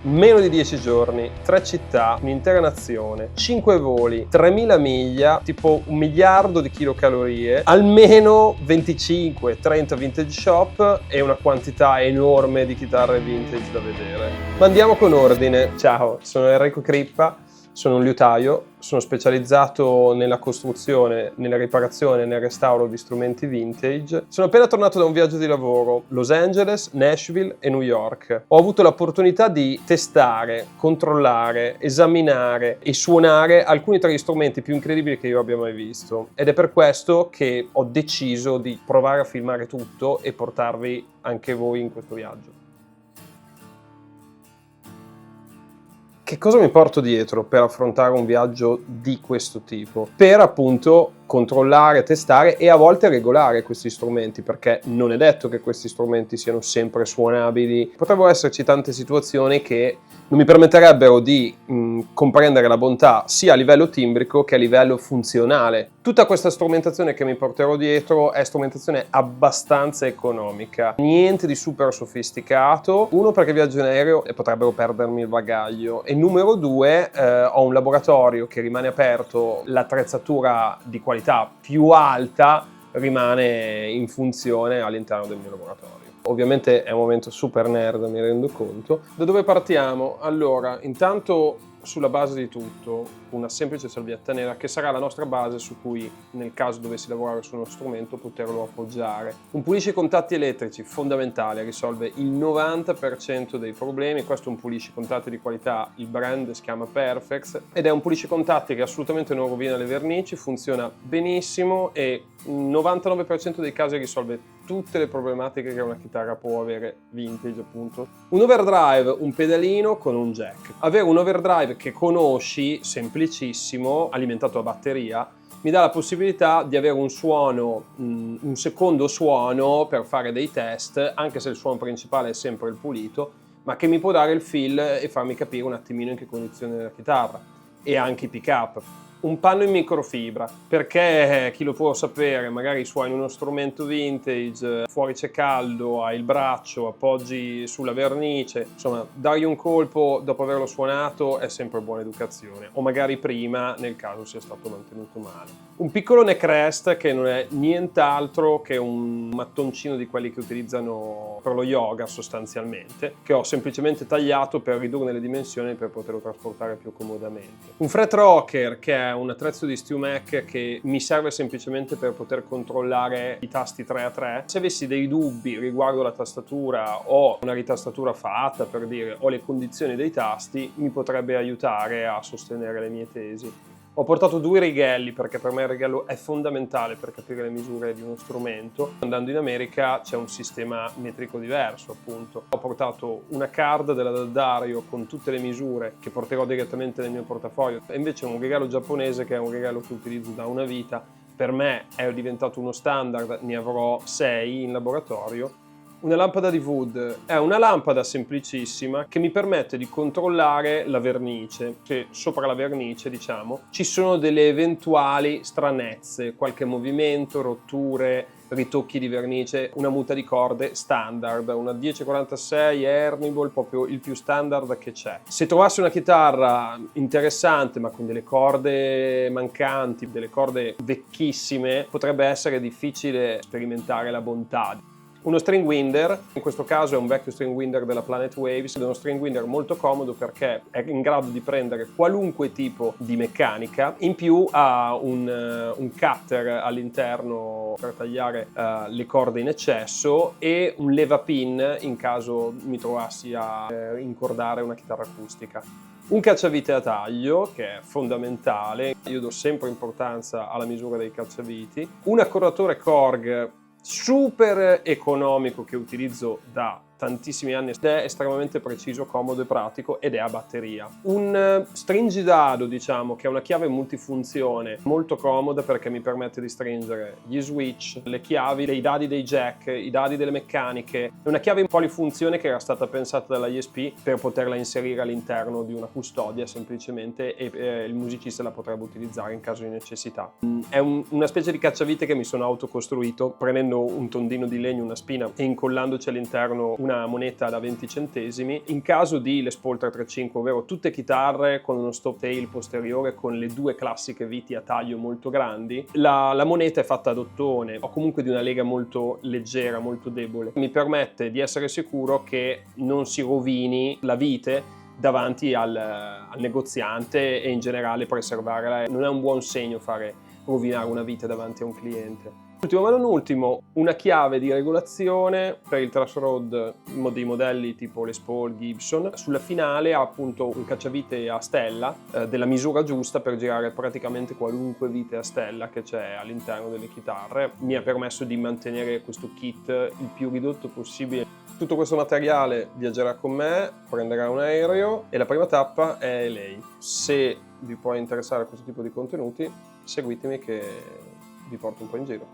Meno di 10 giorni, 3 città, un'intera nazione, 5 voli, 3000 miglia, tipo 1 miliardo di kilocalorie, almeno 25, 30 vintage shop e una quantità enorme di chitarre vintage da vedere. Ma andiamo con ordine. Ciao, sono Enrico Crippa. Sono un liutaio, sono specializzato nella costruzione, nella riparazione e nel restauro di strumenti vintage. Sono appena tornato da un viaggio di lavoro, Los Angeles, Nashville e New York. Ho avuto l'opportunità di testare, controllare, esaminare e suonare alcuni tra gli strumenti più incredibili che io abbia mai visto. Ed è per questo che ho deciso di provare a filmare tutto e portarvi anche voi in questo viaggio. Che cosa mi porto dietro per affrontare un viaggio di questo tipo? Per appunto controllare, testare e a volte regolare questi strumenti, perché non è detto che questi strumenti siano sempre suonabili. Potrebbero esserci tante situazioni che non mi permetterebbero di comprendere la bontà sia a livello timbrico che a livello funzionale. Tutta questa strumentazione che mi porterò dietro è strumentazione abbastanza economica, niente di super sofisticato. Uno, perché viaggio in aereo e potrebbero perdermi il bagaglio, e numero due, ho un laboratorio che rimane aperto, l'attrezzatura di qualità più alta rimane in funzione all'interno del mio laboratorio. Ovviamente è un momento super nerd, mi rendo conto. Da dove partiamo? Allora, intanto sulla base di tutto una semplice salvietta nera che sarà la nostra base su cui, nel caso dovessi lavorare su uno strumento, poterlo appoggiare. Un puliscikontatti elettrici fondamentale, risolve il 90% dei problemi. Questo è un puliscikontatti di qualità, il brand si chiama Perfex ed è un puliscikontatti che assolutamente non rovina le vernici, funziona benissimo e il 99% dei casi risolve tutte le problematiche che una chitarra può avere vintage, appunto. Un overdrive, un pedalino con un jack. Avere un overdrive che conosci, semplicissimo, alimentato a batteria, mi dà la possibilità di avere un suono, un secondo suono per fare dei test, anche se il suono principale è sempre il pulito, ma che mi può dare il feel e farmi capire un attimino in che condizione è la chitarra, e anche i pick up. Un panno in microfibra, perché chi lo può sapere, magari suoni uno strumento vintage, fuori c'è caldo, hai il braccio, appoggi sulla vernice, insomma dargli un colpo dopo averlo suonato è sempre buona educazione, o magari prima nel caso sia stato mantenuto male. Un piccolo neckrest che non è nient'altro che un mattoncino di quelli che utilizzano per lo yoga sostanzialmente, che ho semplicemente tagliato per ridurne le dimensioni per poterlo trasportare più comodamente. Un fret rocker, che è un attrezzo di StewMac che mi serve semplicemente per poter controllare i tasti 3 a 3. Se avessi dei dubbi riguardo la tastatura o una ritastatura fatta, per dire, o le condizioni dei tasti, mi potrebbe aiutare a sostenere le mie tesi. Ho portato 2 righelli perché per me il righello è fondamentale per capire le misure di uno strumento. Andando in America c'è un sistema metrico diverso, appunto. Ho portato una card della D'Addario con tutte le misure che porterò direttamente nel mio portafoglio, e invece un righello giapponese, che è un righello che utilizzo da una vita, per me è diventato uno standard, ne avrò 6 in laboratorio. Una lampada di Wood è una lampada semplicissima che mi permette di controllare la vernice, che sopra la vernice, diciamo, ci sono delle eventuali stranezze, qualche movimento, rotture, ritocchi di vernice, una muta di corde standard, una 1046 Hernibal, proprio il più standard che c'è. Se trovassi una chitarra interessante ma con delle corde mancanti, delle corde vecchissime, potrebbe essere difficile sperimentare la bontà. Uno string winder, in questo caso è un vecchio string winder della Planet Waves, ed è uno string winder molto comodo perché è in grado di prendere qualunque tipo di meccanica, in più ha un cutter all'interno per tagliare le corde in eccesso e un levapin in caso mi trovassi a incordare una chitarra acustica. Un cacciavite a taglio, che è fondamentale, io do sempre importanza alla misura dei cacciaviti. Un accordatore Korg super economico che utilizzo da tantissimi anni ed è estremamente preciso, comodo e pratico, ed è a batteria. Un stringidado, diciamo, che è una chiave multifunzione molto comoda perché mi permette di stringere gli switch, le chiavi, i dadi dei jack, i dadi delle meccaniche. È una chiave in polifunzione che era stata pensata dalla ISP per poterla inserire all'interno di una custodia semplicemente, e il musicista la potrebbe utilizzare in caso di necessità. È una specie di cacciavite che mi sono autocostruito prendendo un tondino di legno, una spina, e incollandoci all'interno una moneta da 20 centesimi. In caso di Les Paul 335, ovvero tutte chitarre con uno stop tail posteriore con le due classiche viti a taglio molto grandi, la moneta è fatta ad ottone o comunque di una lega molto leggera, molto debole. Mi permette di essere sicuro che non si rovini la vite davanti al negoziante e in generale preservarla. Non è un buon segno rovinare una vite davanti a un cliente. Ultimo ma non ultimo, una chiave di regolazione per il truss rod dei modelli tipo Les Paul, Gibson. Sulla finale ha appunto un cacciavite a stella della misura giusta per girare praticamente qualunque vite a stella che c'è all'interno delle chitarre. Mi ha permesso di mantenere questo kit il più ridotto possibile. Tutto questo materiale viaggerà con me, prenderà un aereo e la prima tappa è lei. Se vi può interessare questo tipo di contenuti, seguitemi che vi porto un po' in giro.